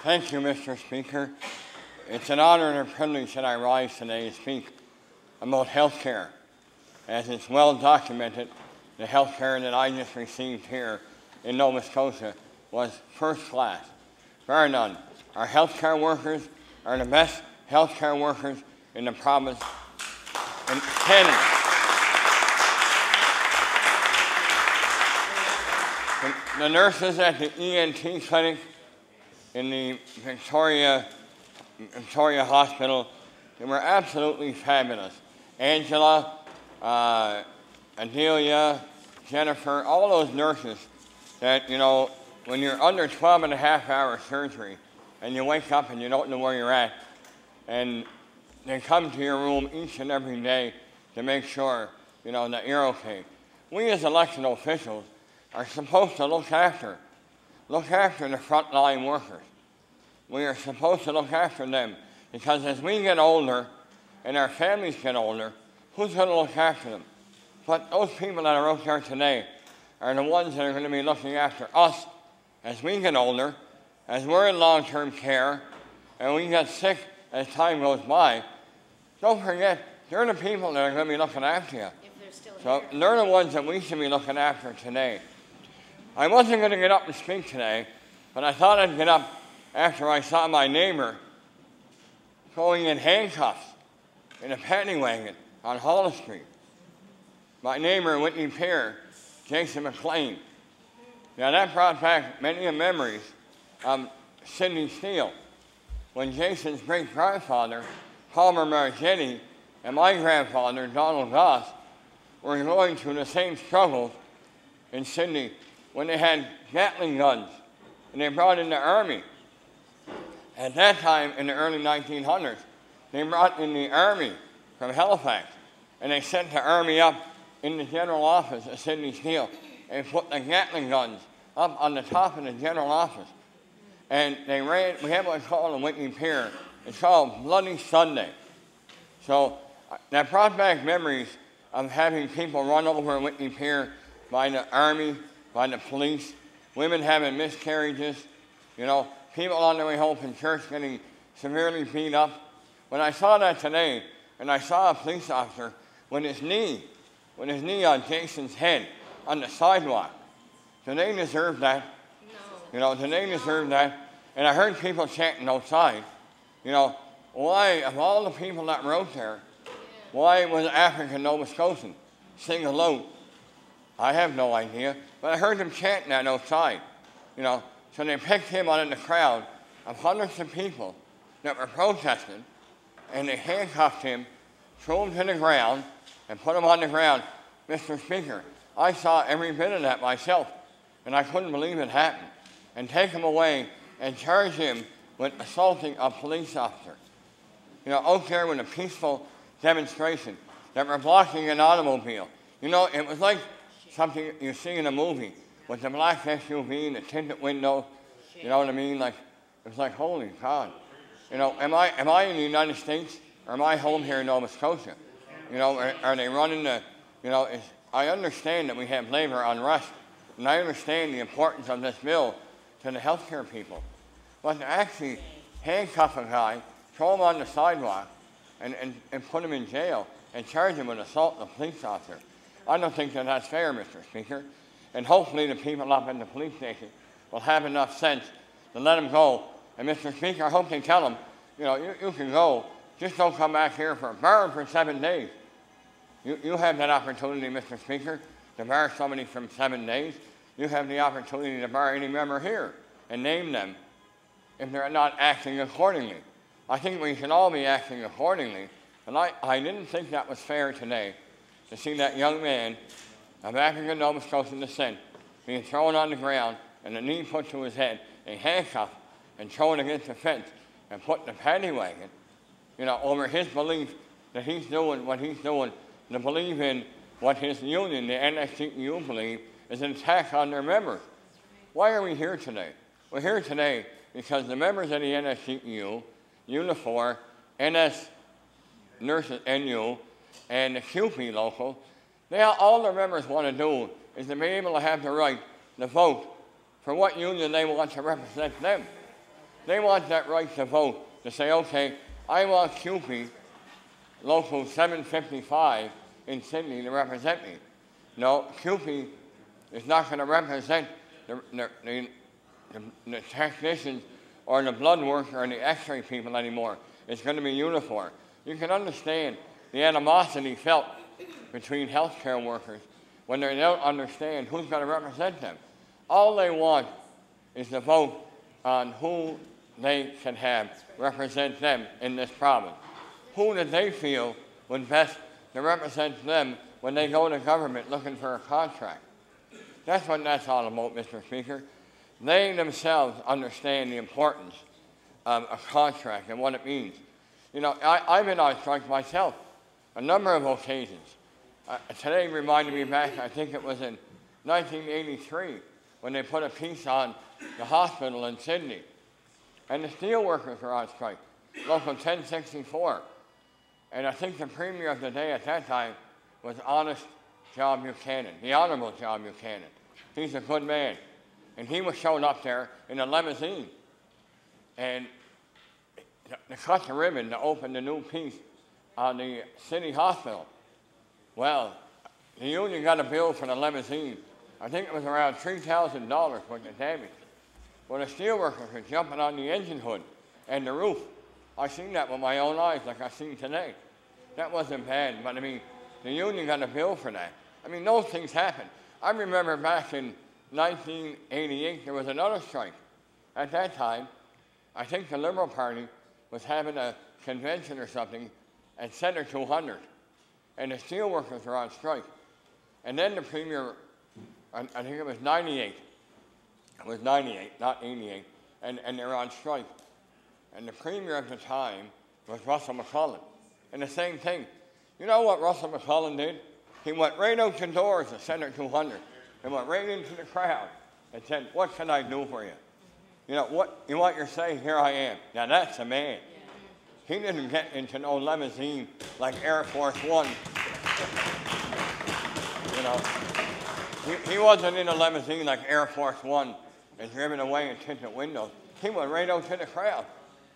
Thank you, Mr. Speaker. It's an honor and a privilege that I rise today to speak about health care. As it's well documented, the health care that I just received here in Nova Scotia was first class, bar none. Our health care workers are the best health care workers in the province in Canada. The nurses at the ENT clinic in the Victoria Hospital, they were absolutely fabulous. Angela, Adelia, Jennifer, all those nurses that, you know, when you're under 12.5-hour surgery and you wake up and you don't know where you're at, and they come to your room each and every day to make sure, you know, that you're okay. We as elected officials are supposed to look after the frontline workers. We are supposed to look after them because as we get older and our families get older, who's going to look after them? But those people that are out there today are the ones that are going to be looking after us as we get older, as we're in long-term care, and we get sick as time goes by. Don't forget, they're the people that are going to be looking after you. So they're the ones that we should be looking after today. I wasn't going to get up and speak today, but I thought I'd get up after I saw my neighbor going in handcuffs in a paddy wagon on Hollis Street. My neighbor, Whitney Peer, Jason McLean. Now that brought back many memories of Sidney Steele, when Jason's great-grandfather, Palmer Margetti, and my grandfather, Donald Gosse, were going through the same struggles in Sydney when they had Gatling guns and they brought in the army. At that time, in the early 1900s, they brought in the army from Halifax and they sent the army up in the general office of Sidney Steele and put the Gatling guns up on the top of the general office. And they ran, we have what's called a Whitney Pier. It's called Bloody Sunday. So that brought back memories of having people run over Whitney Pier by the army, by the police, women having miscarriages, you know, people on their way home from church getting severely beat up. When I saw that today, and I saw a police officer with his knee on Jason's head on the sidewalk, do they deserve that? No. You know, do they deserve that? And I heard people chanting outside, you know, why, of all the people that were out there, why was African Nova Scotian singled out? I have no idea, but I heard them chanting that outside, you know. So they picked him out of the crowd of hundreds of people that were protesting, and they handcuffed him, threw him to the ground, and put him on the ground. Mr. Speaker, I saw every bit of that myself, and I couldn't believe it happened. And take him away and charge him with assaulting a police officer. You know, out there with a peaceful demonstration that were blocking an automobile. You know, it was like something you see in a movie with the black SUV and the tinted window. You know what I mean? Like, it was like, holy God. You know, am I in the United States or am I home here in Nova Scotia? You know, are they running the, you know, I understand that we have labor unrest, and I understand the importance of this bill to the healthcare people. But to actually handcuff a guy, throw him on the sidewalk, and put him in jail and charge him with assault of a police officer, I don't think that that's fair, Mr. Speaker. And hopefully the people up in the police station will have enough sense to let him go. And Mr. Speaker, I hope they tell him, you know, you can go, just don't come back here for bar for 7 days. You have that opportunity, Mr. Speaker, to bar somebody from 7 days. You have the opportunity to bar any member here and name them if they're not acting accordingly. I think we should all be acting accordingly. And I didn't think that was fair today to see that young man of African Nova Scotian descent being thrown on the ground and a knee put to his head, and handcuffed and thrown against the fence and put in a paddy wagon, you know, over his belief that he's doing what he's doing, to believe in what his union, the NSCEU, believe is an attack on their members. Why are we here today? We're here today because the members of the NSCEU, Unifor, NS Nurses NU, and the QP local, all their members want to do is to be able to have the right to vote for what union they want to represent them. They want that right to vote, to say, okay, I want CUPE Local 755 in Sydney to represent me. No, CUPE is not going to represent the technicians or the blood worker or the x-ray people anymore. It's going to be uniform. You can understand the animosity felt between healthcare workers when they don't understand who's going to represent them. All they want is to vote on who they can have represent them in this province. Who do they feel would best to represent them when they go to government looking for a contract? That's what that's all about, Mr. Speaker. They themselves understand the importance of a contract and what it means. You know, I've been on strike myself a number of occasions. Today reminded me back, I think it was in 1983, when they put a piece on the hospital in Sydney. And the steel workers were on strike, Local 1064. And I think the premier of the day at that time was Honest John Buchanan, the Honorable John Buchanan. He's a good man. And he was shown up there in a limousine. And to cut the ribbon to open the new piece on the city hospital. Well, the union got a bill for the limousine. I think it was around $3,000 for the damage. Well, the steelworkers were jumping on the engine hood and the roof. I seen that with my own eyes, like I seen today. That wasn't bad, but I mean, the union got a bill for that. I mean, those things happen. I remember back in 1988, there was another strike. At that time, I think the Liberal Party was having a convention or something at Center 200, and the steelworkers were on strike. And then the premier, I think it was 98, it was 98, not 88, and they were on strike. And the premier at the time was Russell McClellan. And the same thing. You know what Russell McClellan did? He went right out the doors of Center 200 and went right into the crowd and said, what can I do for you? You know, what you want your say? Here I am. Now that's a man. He didn't get into no limousine like Air Force One. You know, he wasn't in a limousine like Air Force One and driven away in tinted windows. He went right out to the crowd.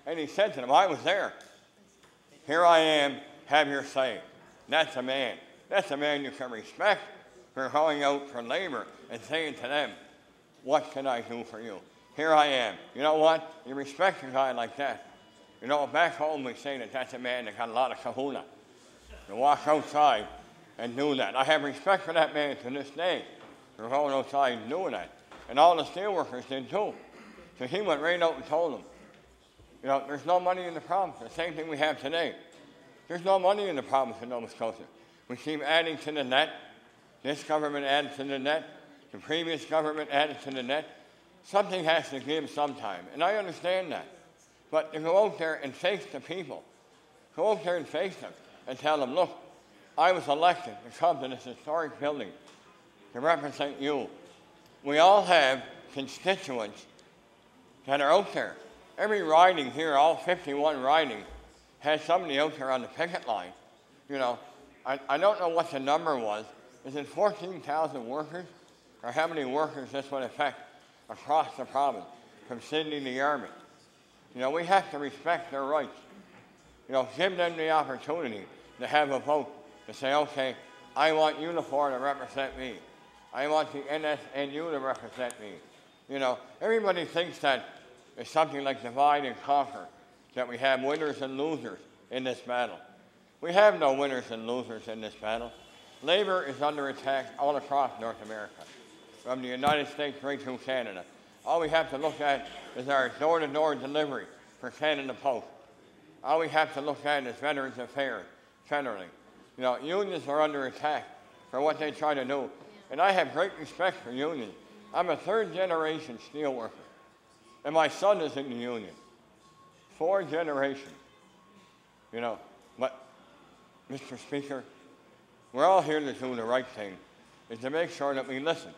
And he said to them, I was there. Here I am, have your say. That's a man. That's a man you can respect for going out for labor and saying to them, what can I do for you? Here I am. You know what? You respect a guy like that. You know, back home we say that that's a man that got a lot of kahuna. To walk outside and do that. I have respect for that man to this day for going outside and doing that. And all the steelworkers did too. So he went right out and told them, you know, there's no money in the province. The same thing we have today. There's no money in the province of Nova Scotia. We keep adding to the net. This government added to the net. The previous government added to the net. Something has to give sometime, and I understand that. But to go out there and face the people, go out there and face them and tell them, look, I was elected to come to this historic building to represent you. We all have constituents that are out there. Every riding here, all 51 ridings, has somebody out there on the picket line. You know, I don't know what the number was. Is it 14,000 workers? Or how many workers this would affect across the province, from Sydney to Yarmouth? You know, we have to respect their rights. You know, give them the opportunity to have a vote, to say, okay, I want Unifor to represent me. I want the NSNU to represent me. You know, everybody thinks that it's something like divide and conquer, that we have winners and losers in this battle. We have no winners and losers in this battle. Labor is under attack all across North America, from the United States right through Canada. All we have to look at is our door-to-door delivery for Canada Post. All we have to look at is Veterans Affairs, federally. You know, unions are under attack for what they try to do. And I have great respect for unions. I'm a third-generation steelworker, and my son is in the union. 4 generations. You know, but, Mr. Speaker, we're all here to do the right thing, is to make sure that we listen.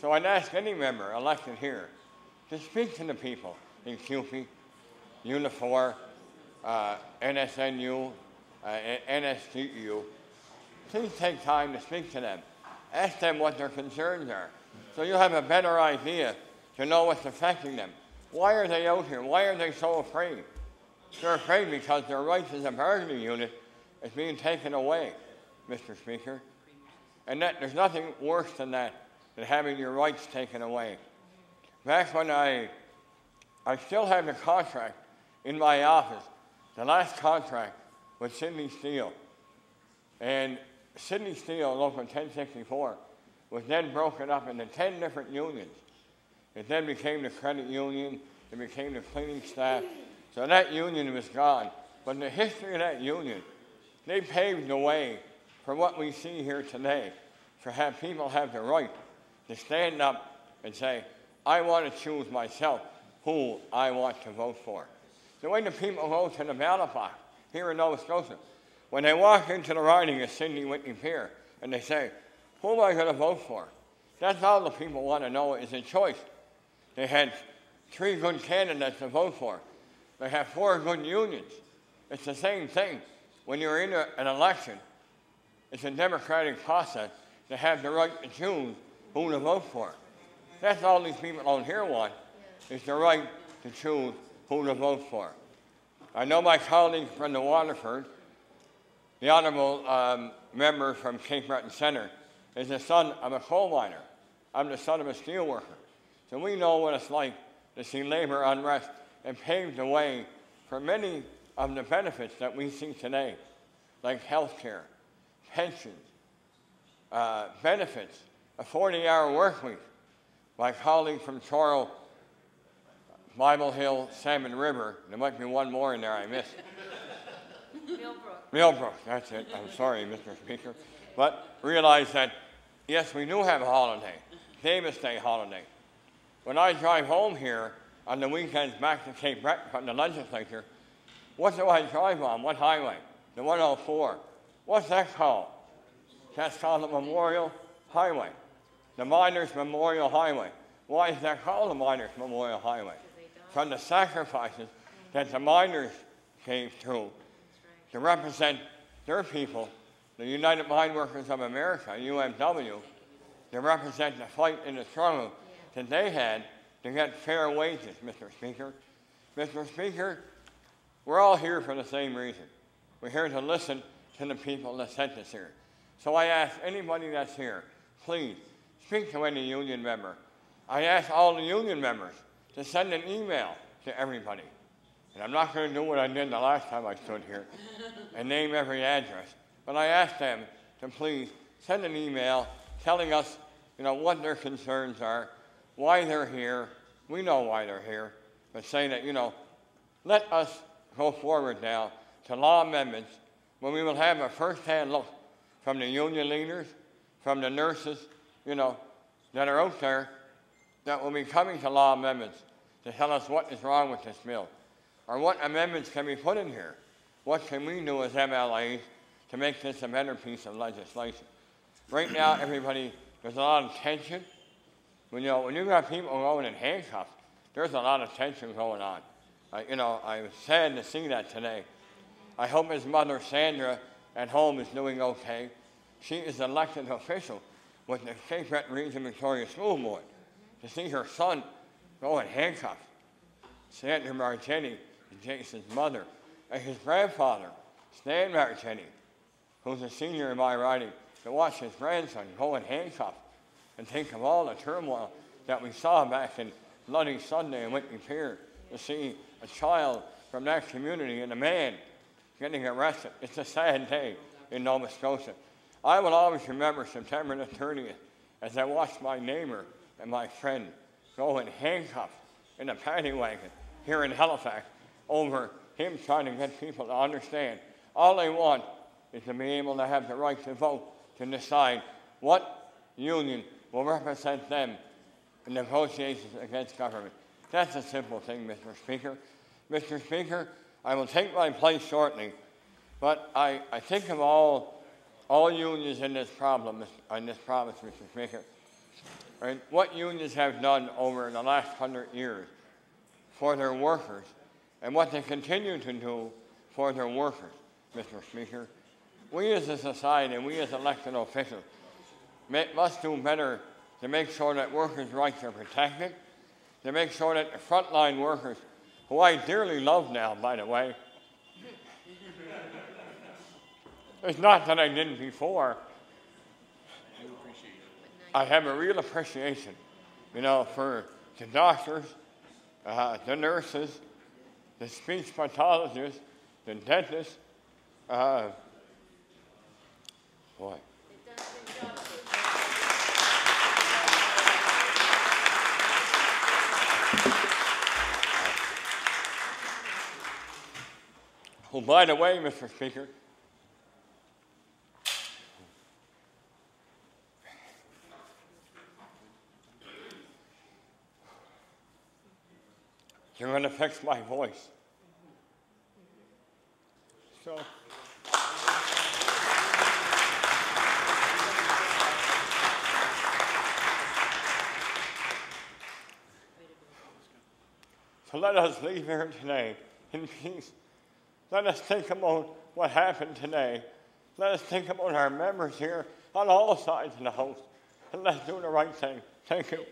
So I'd ask any member elected here to speak to the people in CUPE, Unifor, NSNU, NSTU. Please take time to speak to them. Ask them what their concerns are, so you'll have a better idea to know what's affecting them. Why are they out here? Why are they so afraid? They're afraid because their rights as a bargaining unit is being taken away, Mr. Speaker. And that there's nothing worse than that, than having your rights taken away. Back when I still have the contract in my office, the last contract with Sydney Steel. And Sydney Steel, Local 1064, was then broken up into 10 different unions. It then became the credit union, it became the cleaning staff. So that union was gone. But the history of that union, they paved the way for what we see here today, to have people have the right to stand up and say, I want to choose myself who I want to vote for. The way the people go to the ballot box here in Nova Scotia, when they walk into the riding of Sydney Whitney Pier and they say, who am I going to vote for? That's all the people want to know is a choice. They had 3 good candidates to vote for. They have 4 good unions. It's the same thing. When you're in an election, it's a democratic process to have the right to choose who to vote for. That's all these people out here want, is the right to choose who to vote for. I know my colleague from the Waterford, the honourable member from Cape Breton Centre, is the son of a coal miner. I'm the son of a steel worker. So we know what it's like to see labour unrest and pave the way for many of the benefits that we see today, like health care, pensions, benefits, a 40-hour work week. My colleague from Chorrell, Bible Hill, Salmon River, there might be one more in there I missed. Millbrook, that's it. I'm sorry, Mr. Speaker. But realize that, yes, we do have a holiday, Davis Day holiday. When I drive home here on the weekends back to Cape Breton from the legislature, what do I drive on? What highway? The 104. What's that called? That's called the Memorial Highway. The Miners Memorial Highway. Why is that called the Miners Memorial Highway? From the sacrifices that the miners came through to represent their people, the United Mine Workers of America, UMW, to represent the fight and the struggle that they had to get fair wages, Mr. Speaker. Mr. Speaker, we're all here for the same reason. We're here to listen to the people that sent us here. So I ask anybody that's here, please, speak to any union member. I ask all the union members to send an email to everybody. And I'm not going to do what I did the last time I stood here and name every address. But I ask them to please send an email telling us, what their concerns are, why they're here. We know why they're here. But say that, let us go forward now to law amendments when we will have a first-hand look from the union leaders, from the nurses, that are out there that will be coming to law amendments to tell us what is wrong with this bill, or what amendments can be put in here. What can we do as MLAs to make this a better piece of legislation? Right now, everybody, there's a lot of tension. When you've got people going in handcuffs, there's a lot of tension going on. I was sad to see that today. I hope his mother, Sandra, at home is doing okay. She is an elected official with the Cape Breton Region Victoria School Board. To see her son go in handcuffs, Sandra Marchetti, Jason's mother, and his grandfather, Stan Marchetti, who's a senior in my riding, to watch his grandson go in handcuffs and think of all the turmoil that we saw back in Bloody Sunday in Whitney Pier, to see a child from that community and a man getting arrested. It's a sad day in Nova Scotia. I will always remember September the 30th as I watched my neighbor and my friend go in handcuffs in a paddy wagon here in Halifax over him trying to get people to understand. All they want is to be able to have the right to vote, to decide what union will represent them in negotiations against government. That's a simple thing, Mr. Speaker. Mr. Speaker, I will take my place shortly, but I think of all unions in this province, Mr. Speaker. Right? What unions have done over the last 100 years for their workers and what they continue to do for their workers, Mr. Speaker. We as a society and we as elected officials must do better to make sure that workers' rights are protected, to make sure that the frontline workers, who I dearly love now, by the way, it's not that I didn't before. I have a real appreciation, you know, for the doctors, the nurses, the speech pathologists, the dentists. Boy. Oh, by the way, Mr. Speaker, you're going to fix my voice. So, let us leave here today in peace. Let us think about what happened today. Let us think about our members here on all sides of the House. And let's do the right thing. Thank you.